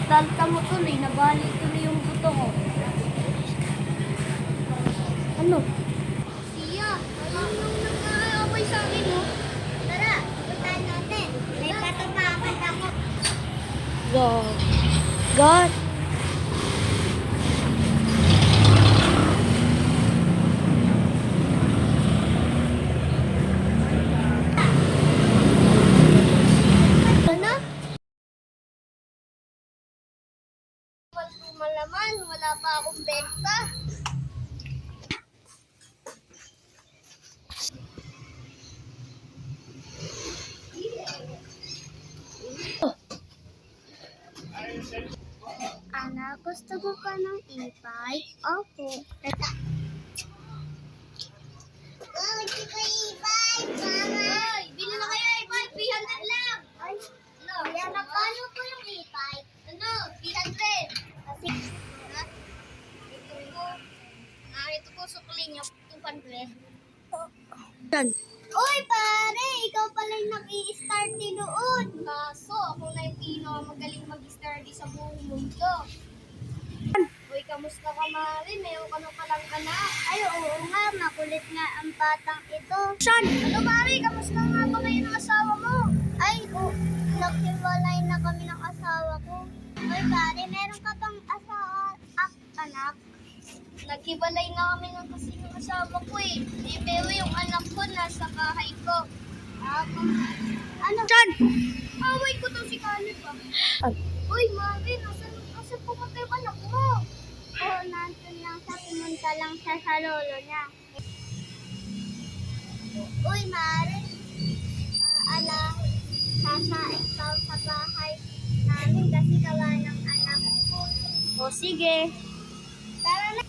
Salta mo tuloy, nabali tuloy yung buto ko. Ano? Siya, ayun yung nag-aaway sa akin, no? Tara, puntahan natin. May patapakan ako. God. God. Ano? Malaman, wala pa akong benta. Anak, gusto mo pa ng e-bike? Opo. Oh, gusto ko e-bike, mama. Ay, bili na kayo e-bike, 300 lang. Ay, no. Yan, paano po yung e-bike? Ano, 300. Kasi, ito po sukli niyo, 200. Yan. Uy, pare, ikaw pala yung nag-i-start noon. Kaso, ako na yung pinakamagaling mag-start sa buong mundo. Uy, kamusta ka, Mari? Mayroon ka na palang anak. Ay, oo nga, makulit nga ang batang ito. Saan? Ano, Mari? Kamusta nga ba kayo ng asawa mo? Ay, naghiwalay na kami ng asawa ko. Uy, pare, meron ka bang anak? Naghiwalay na kami kasi ng asawa ko eh. Pero yung anak ko nasa bahay ko. Ano? Saan? Away ko to si Caleb ah. Uy, Mari, nasan pumunta yung anak mo? Oo, nandun lang sa pumunta lang siya sa lolo niya. Uy, Mari, sasaing daw sa bahay namin kasi gawa ng anak ko. O sige. Tara na.